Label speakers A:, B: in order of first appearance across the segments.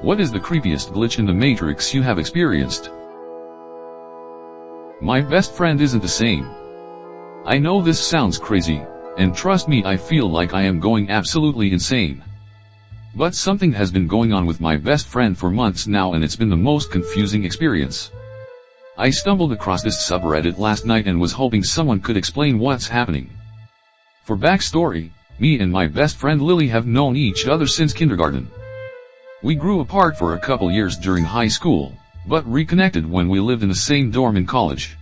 A: What is the creepiest glitch in the Matrix you have experienced? My best friend isn't the same. I know this sounds crazy, and trust me, I feel like I am going absolutely insane. But something has been going on with my best friend for months now, and it's been the most confusing experience. I stumbled across this subreddit last night and was hoping someone could explain what's happening. For backstory, me and my best friend Lily have known each other since kindergarten. We grew apart for a couple years during high school, but reconnected when we lived in the same dorm in college.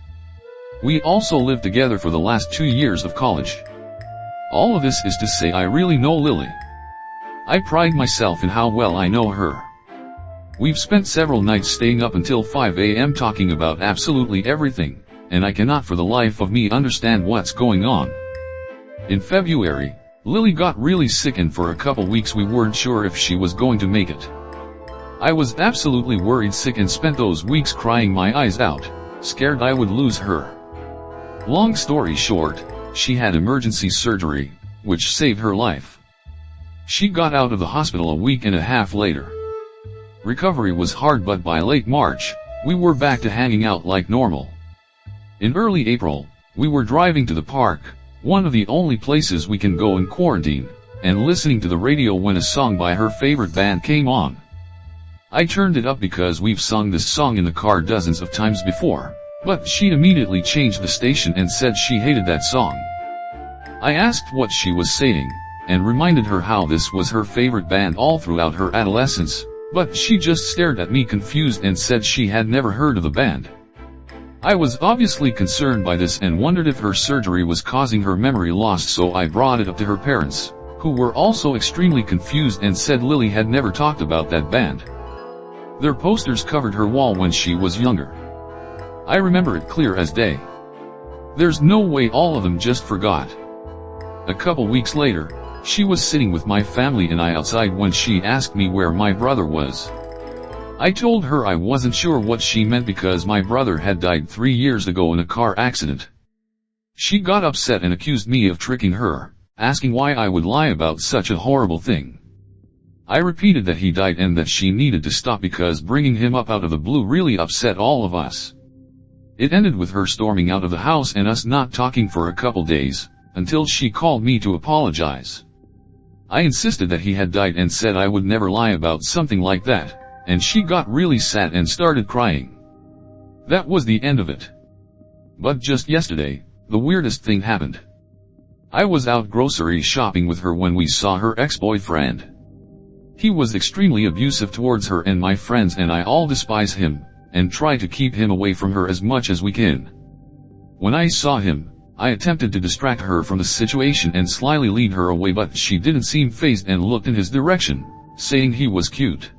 A: We also lived together for the last 2 years of college. All of this is to say, I really know Lily. I pride myself in how well I know her. We've spent several nights staying up until 5 a.m. talking about absolutely everything, and I cannot for the life of me understand what's going on. In February, Lily got really sick, and for a couple weeks we weren't sure if she was going to make it. I was absolutely worried sick and spent those weeks crying my eyes out, scared I would lose her. Long story short, she had emergency surgery, which saved her life. She got out of the hospital a week and a half later. Recovery was hard, but by late March, we were back to hanging out like normal. In early April, we were driving to the park, one of the only places we can go in quarantine, and listening to the radio when a song by her favorite band came on. I turned it up because we've sung this song in the car dozens of times before, but she immediately changed the station and said she hated that song. I asked what she was saying, and reminded her how this was her favorite band all throughout her adolescence, but she just stared at me confused and said she had never heard of the band. I was obviously concerned by this and wondered if her surgery was causing her memory loss, so I brought it up to her parents, who were also extremely confused and said Lily had never talked about that band. Their posters covered her wall when she was younger. I remember it clear as day. There's no way all of them just forgot. A couple weeks later, she was sitting with my family and I outside when she asked me where my brother was. I told her I wasn't sure what she meant because my brother had died 3 years ago in a car accident. She got upset and accused me of tricking her, asking why I would lie about such a horrible thing. I repeated that he died and that she needed to stop because bringing him up out of the blue really upset all of us. It ended with her storming out of the house and us not talking for a couple days, until she called me to apologize. I insisted that he had died and said I would never lie about something like that, and she got really sad and started crying. That was the end of it. But just yesterday, the weirdest thing happened. I was out grocery shopping with her when we saw her ex-boyfriend. He was extremely abusive towards her and my friends, and I all despise him, and try to keep him away from her as much as we can. When I saw him, I attempted to distract her from the situation and slyly lead her away, but she didn't seem fazed and looked in his direction, saying he was cute.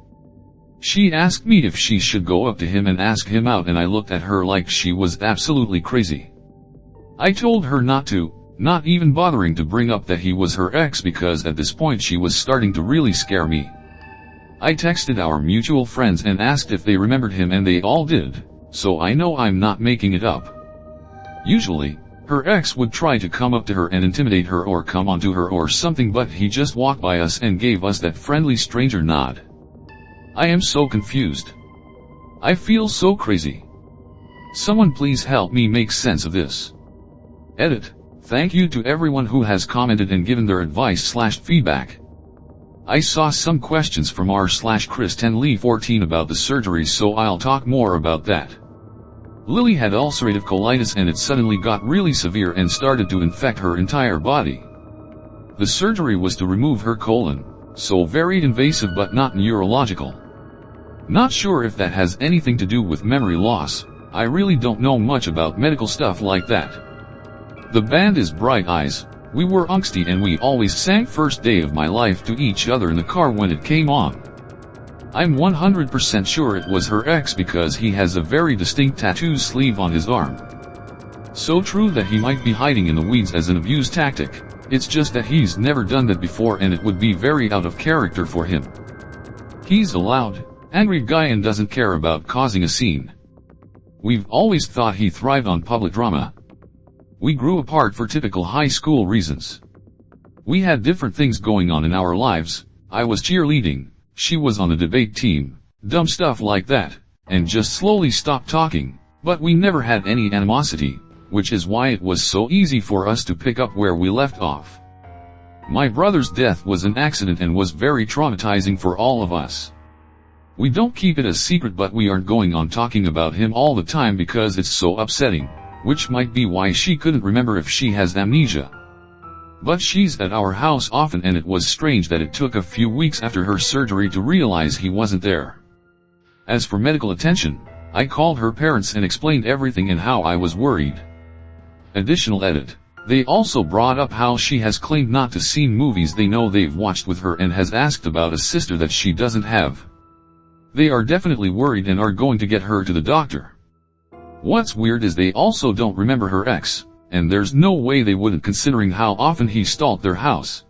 A: She asked me if she should go up to him and ask him out, and I looked at her like she was absolutely crazy. I told her not to, not even bothering to bring up that he was her ex, because at this point she was starting to really scare me. I texted our mutual friends and asked if they remembered him, and they all did, so I know I'm not making it up. Usually, her ex would try to come up to her and intimidate her or come onto her or something, but he just walked by us and gave us that friendly stranger nod. I am so confused. I feel so crazy. Someone please help me make sense of this. Edit. Thank you to everyone who has commented and given their advice/feedback. I saw some questions from r/Chris10Lee14 about the surgery, so I'll talk more about that. Lily had ulcerative colitis and it suddenly got really severe and started to infect her entire body. The surgery was to remove her colon, so very invasive but not neurological. Not sure if that has anything to do with memory loss. I really don't know much about medical stuff like that. The band is Bright Eyes. We were angsty and we always sang First Day of My Life to each other in the car when it came on. I'm 100% sure it was her ex because he has a very distinct tattoo sleeve on his arm. So true that he might be hiding in the weeds as an abuse tactic. It's just that he's never done that before and it would be very out of character for him. He's a loud, angry guy and doesn't care about causing a scene. We've always thought he thrived on public drama. We grew apart for typical high school reasons. We had different things going on in our lives. I was cheerleading, she was on the debate team, dumb stuff like that, and just slowly stopped talking, but we never had any animosity, which is why it was so easy for us to pick up where we left off. My brother's death was an accident and was very traumatizing for all of us. We don't keep it a secret, but we aren't going on talking about him all the time because it's so upsetting, which might be why she couldn't remember if she has amnesia. But she's at our house often, and it was strange that it took a few weeks after her surgery to realize he wasn't there. As for medical attention, I called her parents and explained everything and how I was worried. Additional edit. They also brought up how she has claimed not to see movies they know they've watched with her and has asked about a sister that she doesn't have. They are definitely worried and are going to get her to the doctor. What's weird is they also don't remember her ex, and there's no way they wouldn't considering how often he stalked their house.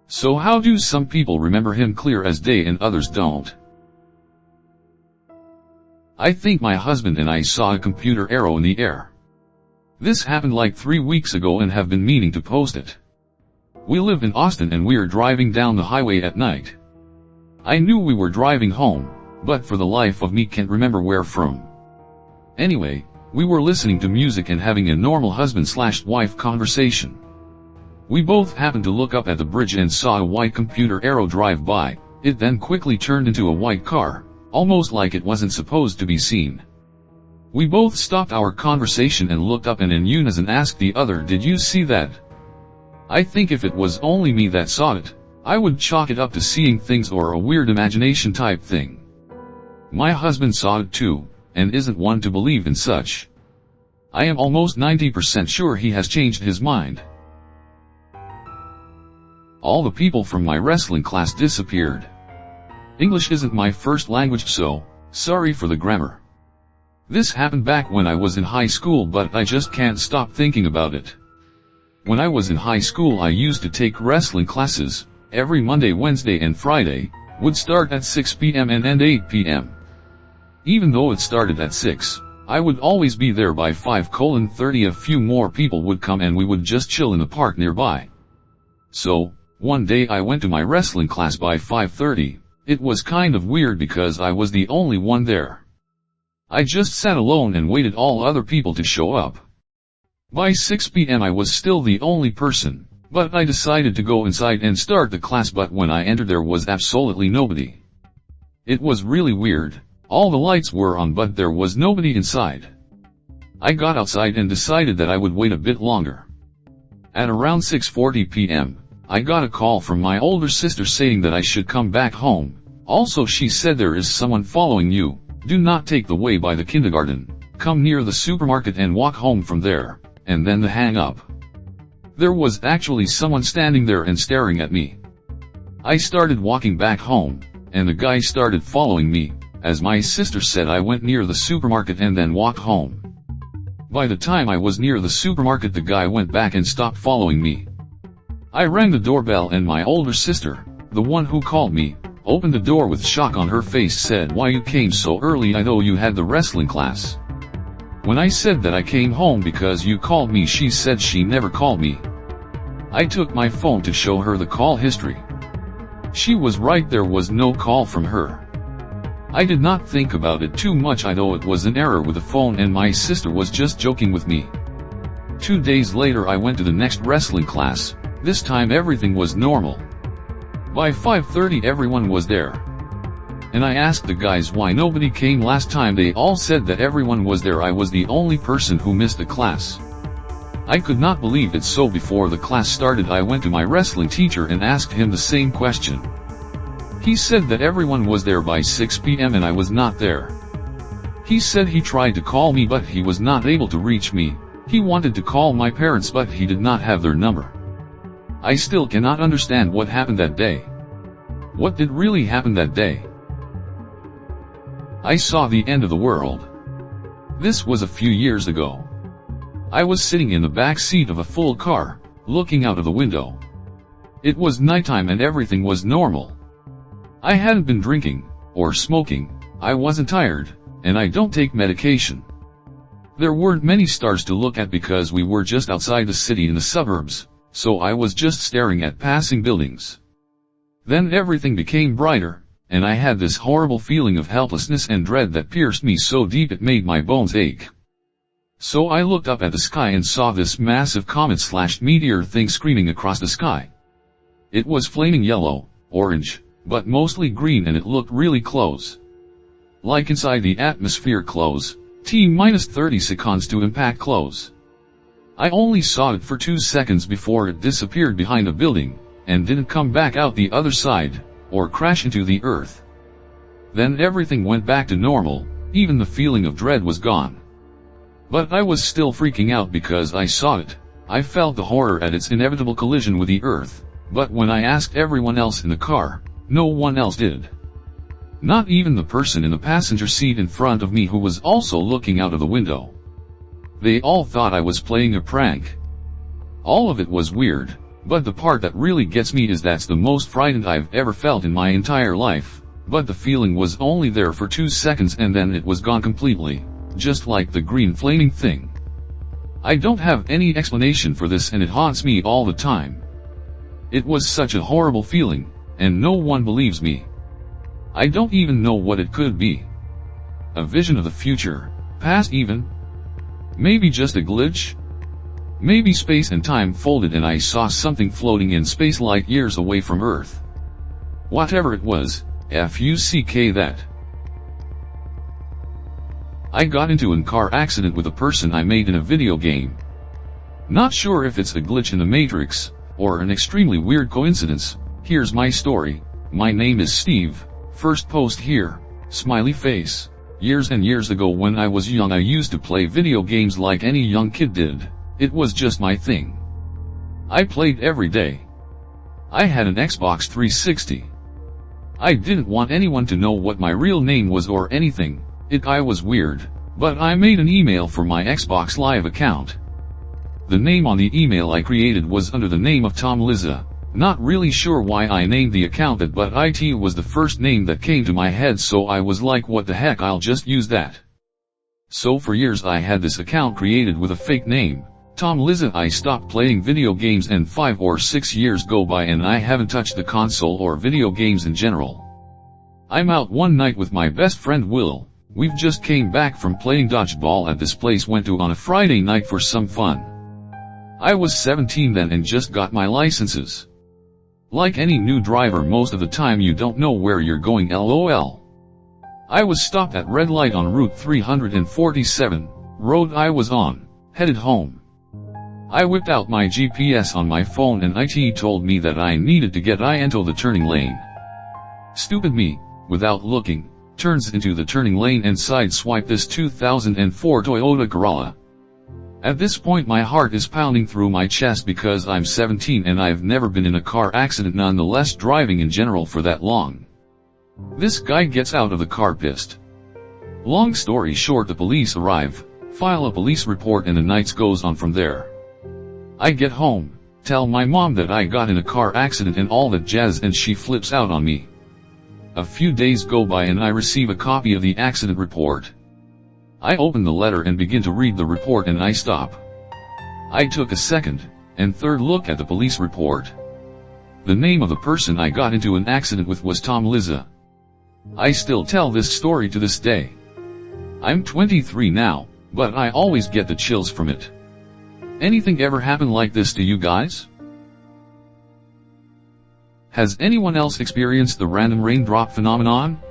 A: So how do some people remember him clear as day and others don't? I think my husband and I saw a computer arrow in the air. This happened like 3 weeks ago and have been meaning to post it. We live in Austin and we're driving down the highway at night. I knew we were driving home, but for the life of me can't remember where from. Anyway, we were listening to music and having a normal husband/wife conversation. We both happened to look up at the bridge and saw a white computer arrow drive by. It then quickly turned into a white car, almost like it wasn't supposed to be seen. We both stopped our conversation and looked up and in unison asked the other, "Did you see that?" I think if it was only me that saw it, I would chalk it up to seeing things or a weird imagination type thing. My husband saw it too, and isn't one to believe in such. I am almost 90% sure he has changed his mind. All the people from my wrestling class disappeared. English isn't my first language, so sorry for the grammar. This happened back when I was in high school, but I just can't stop thinking about it. When I was in high school, I used to take wrestling classes, every Monday, Wednesday and Friday, would start at 6 p.m. and end 8 p.m. Even though it started at 6, I would always be there by 5:30. A few more people would come and we would just chill in the park nearby. So, one day I went to my wrestling class by 5:30. It was kind of weird because I was the only one there. I just sat alone and waited all other people to show up. By 6 p.m. I was still the only person, but I decided to go inside and start the class, but when I entered there was absolutely nobody. It was really weird. All the lights were on but there was nobody inside. I got outside and decided that I would wait a bit longer. At around 6:40 p.m., I got a call from my older sister saying that I should come back home. Also, she said, "There is someone following you. Do not take the way by the kindergarten. Come near the supermarket and walk home from there," and then the hang up. There was actually someone standing there and staring at me. I started walking back home, and the guy started following me. As my sister said, I went near the supermarket and then walked home. By the time I was near the supermarket, the guy went back and stopped following me. I rang the doorbell and my older sister, the one who called me, opened the door with shock on her face, said, "Why you came so early? I know you had the wrestling class." When I said that I came home because you called me, she said she never called me. I took my phone to show her the call history. She was right, there was no call from her. I did not think about it too much. I know it was an error with the phone and my sister was just joking with me. 2 days later I went to the next wrestling class. This time everything was normal. By 5:30 everyone was there. And I asked the guys why nobody came last time. They all said that everyone was there. I was the only person who missed the class. I could not believe it, so before the class started I went to my wrestling teacher and asked him the same question. He said that everyone was there by 6 p.m. and I was not there. He said he tried to call me but he was not able to reach me. He wanted to call my parents but he did not have their number. I still cannot understand what happened that day. What did really happen that day? I saw the end of the world. This was a few years ago. I was sitting in the back seat of a full car, looking out of the window. It was nighttime and everything was normal. I hadn't been drinking, or smoking, I wasn't tired, and I don't take medication. There weren't many stars to look at because we were just outside the city in the suburbs, so I was just staring at passing buildings. Then everything became brighter, and I had this horrible feeling of helplessness and dread that pierced me so deep it made my bones ache. So I looked up at the sky and saw this massive comet/meteor thing screaming across the sky. It was flaming yellow, orange, but mostly green, and it looked really close. Like inside the atmosphere close, T-30 seconds to impact close. I only saw it for 2 seconds before it disappeared behind a building, and didn't come back out the other side, or crash into the earth. Then everything went back to normal, even the feeling of dread was gone. But I was still freaking out because I saw it. I felt the horror at its inevitable collision with the earth, but when I asked everyone else in the car, no one else did. Not even the person in the passenger seat in front of me who was also looking out of the window. They all thought I was playing a prank. All of it was weird, but the part that really gets me is that's the most frightened I've ever felt in my entire life, but the feeling was only there for 2 seconds and then it was gone completely, just like the green flaming thing. I don't have any explanation for this and it haunts me all the time. It was such a horrible feeling, and no one believes me. I don't even know what it could be. A vision of the future, past even? Maybe just a glitch? Maybe space and time folded and I saw something floating in space light years away from Earth. Whatever it was, fuck that. I got into a car accident with a person I made in a video game. Not sure if it's a glitch in the Matrix, or an extremely weird coincidence. Here's my story. My name is Steve. First post here, smiley face. Years and years ago when I was young I used to play video games like any young kid did. It was just my thing. I played every day. I had an Xbox 360. I didn't want anyone to know what my real name was or anything. I was weird, but I made an email for my Xbox Live account. The name on the email I created was under the name of Tom Liza. Not really sure why I named the account that, but it was the first name that came to my head, so I was like, what the heck, I'll just use that. So for years I had this account created with a fake name, Tom Liza. I stopped playing video games and 5 or 6 years go by and I haven't touched the console or video games in general. I'm out one night with my best friend Will. We've just came back from playing dodgeball at this place went to on a Friday night for some fun. I was 17 then and just got my licenses. Like any new driver, most of the time you don't know where you're going, lol. I was stopped at red light on Route 347, road I was on, headed home. I whipped out my GPS on my phone and it told me that I needed to get into the turning lane. Stupid me, without looking, turns into the turning lane and sideswipe this 2004 Toyota Corolla. At this point my heart is pounding through my chest because I'm 17 and I've never been in a car accident, nonetheless driving in general for that long. This guy gets out of the car pissed. Long story short, the police arrive, file a police report and the night goes on from there. I get home, tell my mom that I got in a car accident and all that jazz, and she flips out on me. A few days go by and I receive a copy of the accident report. I open the letter and begin to read the report and I stop. I took a second and third look at the police report. The name of the person I got into an accident with was Tom Liza. I still tell this story to this day. I'm 23 now, but I always get the chills from it. Anything ever happen like this to you guys? Has anyone else experienced the random raindrop phenomenon?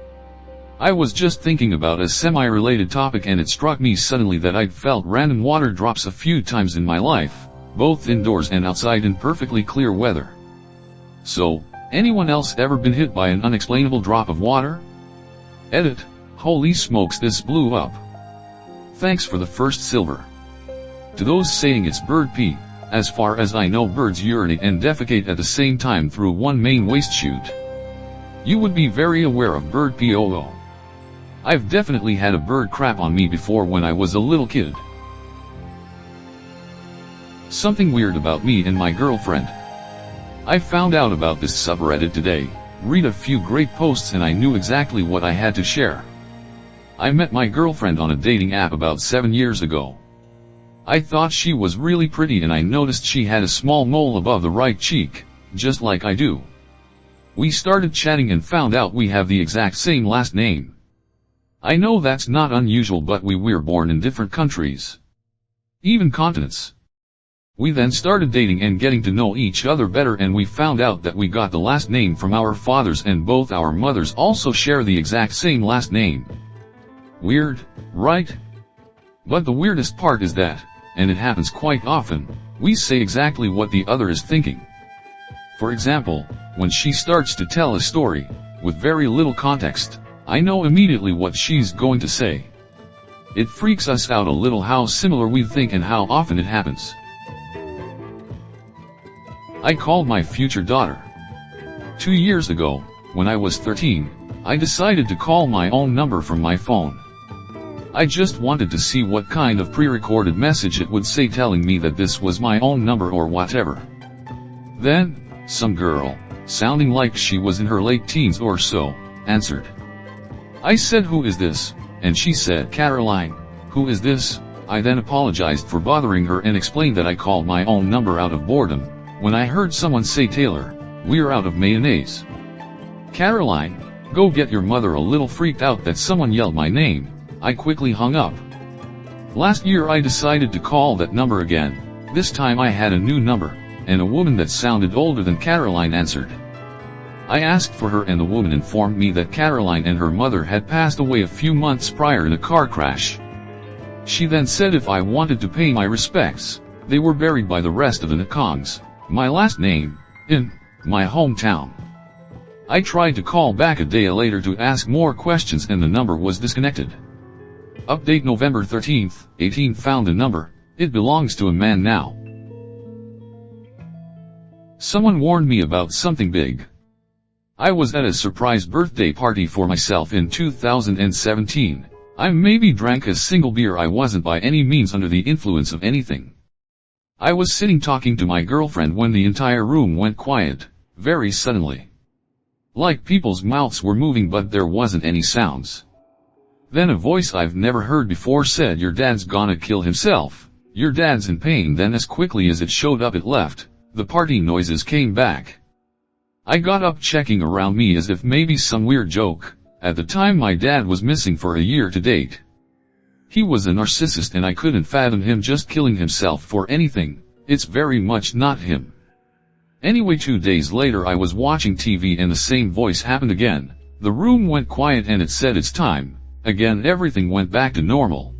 A: I was just thinking about a semi-related topic and it struck me suddenly that I'd felt random water drops a few times in my life, both indoors and outside in perfectly clear weather. So, anyone else ever been hit by an unexplainable drop of water? Edit, holy smokes, this blew up. Thanks for the first silver. To those saying it's bird pee, as far as I know birds urinate and defecate at the same time through one main waste chute. You would be very aware of bird pee. I've definitely had a bird crap on me before when I was a little kid. Something weird about me and my girlfriend. I found out about this subreddit today, read a few great posts and I knew exactly what I had to share. I met my girlfriend on a dating app about 7 years ago. I thought she was really pretty and I noticed she had a small mole above the right cheek, just like I do. We started chatting and found out we have the exact same last name. I know that's not unusual, but we were born in different countries, even continents. We then started dating and getting to know each other better, and we found out that we got the last name from our fathers, and both our mothers also share the exact same last name. Weird, right? But the weirdest part is that, and it happens quite often, we say exactly what the other is thinking. For example, when she starts to tell a story, with very little context, I know immediately what she's going to say. It freaks us out a little how similar we think and how often it happens. I called my future daughter. 2 years ago, when I was 13, I decided to call my own number from my phone. I just wanted to see what kind of pre-recorded message it would say telling me that this was my own number or whatever. Then, some girl, sounding like she was in her late teens or so, answered. I said, "Who is this?" And she said, "Caroline, who is this?" I then apologized for bothering her and explained that I called my own number out of boredom, when I heard someone say, "Taylor, we're out of mayonnaise." "Caroline, go get your mother." A little freaked out that someone yelled my name, I quickly hung up. Last year I decided to call that number again. This time I had a new number, and a woman that sounded older than Caroline answered. I asked for her, and the woman informed me that Caroline and her mother had passed away a few months prior in a car crash. She then said if I wanted to pay my respects, they were buried by the rest of the Nkongs, my last name, in my hometown. I tried to call back a day later to ask more questions, and the number was disconnected. Update November 13th, 18 found a number. It belongs to a man now. Someone warned me about something big. I was at a surprise birthday party for myself in 2017. I maybe drank a single beer. I wasn't by any means under the influence of anything. I was sitting talking to my girlfriend when the entire room went quiet, very suddenly. Like people's mouths were moving, but there wasn't any sounds. Then a voice I've never heard before said, "Your dad's gonna kill himself. Your dad's in pain." Then as quickly as it showed up it left. The party noises came back. I got up, checking around me as if maybe some weird joke. At the time my dad was missing for a year to date. He was a narcissist, and I couldn't fathom him just killing himself for anything. It's very much not him. Anyway, 2 days later I was watching TV and the same voice happened again. The room went quiet and it said it's time. Again everything went back to normal.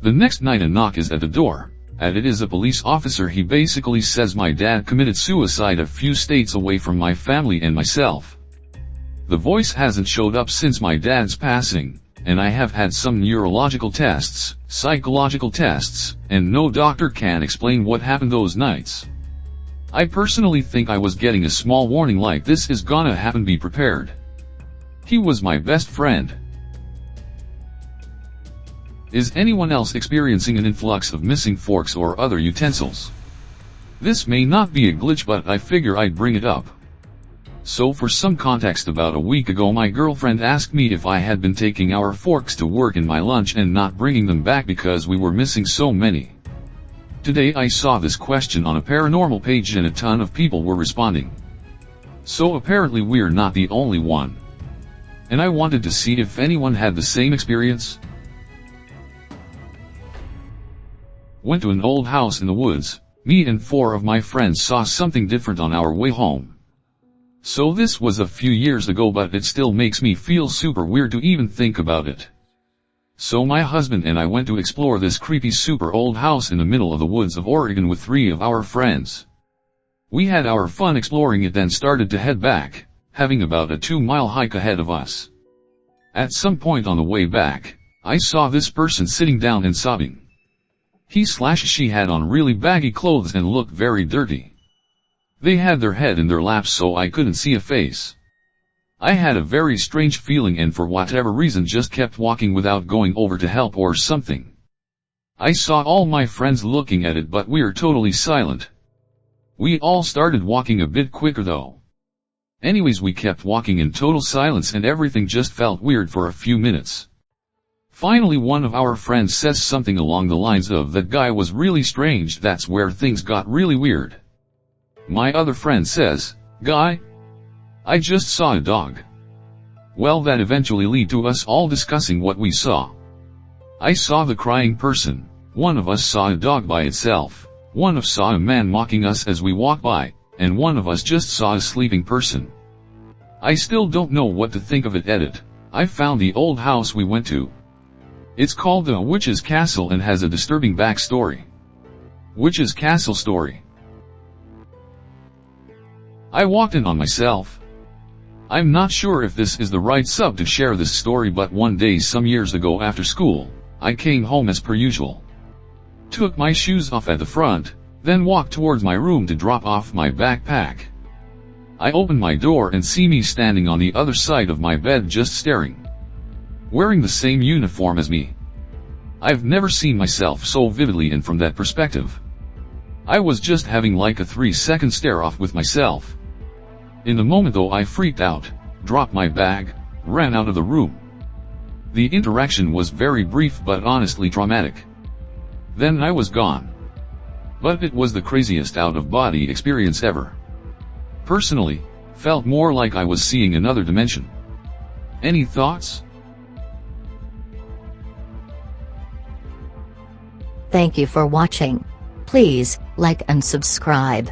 A: The next night a knock is at the door, and it is a police officer. He basically says my dad committed suicide a few states away from my family and myself. The voice hasn't showed up since my dad's passing, and I have had some neurological tests, psychological tests, and no doctor can explain what happened those nights. I personally think I was getting a small warning like this is gonna happen, be prepared. He was my best friend. Is anyone else experiencing an influx of missing forks or other utensils? This may not be a glitch, but I figure I'd bring it up. So for some context, about a week ago my girlfriend asked me if I had been taking our forks to work in my lunch and not bringing them back because we were missing so many. Today I saw this question on a paranormal page and a ton of people were responding. So apparently we're not the only one. And I wanted to see if anyone had the same experience. Went to an old house in the woods. Me and 4 of my friends saw something different on our way home. So this was a few years ago, but it still makes me feel super weird to even think about it. So my husband and I went to explore this creepy super old house in the middle of the woods of Oregon with 3 of our friends. We had our fun exploring it, then started to head back, having about a 2-mile hike ahead of us. At some point on the way back, I saw this person sitting down and sobbing. She had on really baggy clothes and looked very dirty. They had their head in their laps so I couldn't see a face. I had a very strange feeling and for whatever reason just kept walking without going over to help or something. I saw all my friends looking at it, but we're totally silent. We all started walking a bit quicker though. Anyways, we kept walking in total silence and everything just felt weird for a few minutes. Finally one of our friends says something along the lines of, "That guy was really strange." That's where things got really weird. My other friend says, "Guy?" I just saw a dog. Well, that eventually led to us all discussing what we saw. I saw the crying person, one of us saw a dog by itself, one of us saw a man mocking us as we walked by, and one of us just saw a sleeping person. I still don't know what to think of it. Edit. I found the old house we went to. It's called the Witch's Castle and has a disturbing backstory. Witch's Castle story. I walked in on myself. I'm not sure if this is the right sub to share this story, but one day some years ago after school, I came home as per usual. Took my shoes off at the front, then walked towards my room to drop off my backpack. I opened my door and see me standing on the other side of my bed just staring. Wearing the same uniform as me. I've never seen myself so vividly and from that perspective. I was just having like a 3-second stare off with myself. In the moment though I freaked out, dropped my bag, ran out of the room. The interaction was very brief but honestly traumatic. Then I was gone. But it was the craziest out-of-body experience ever. Personally, felt more like I was seeing another dimension. Any thoughts?
B: Thank you for watching. Please like and subscribe.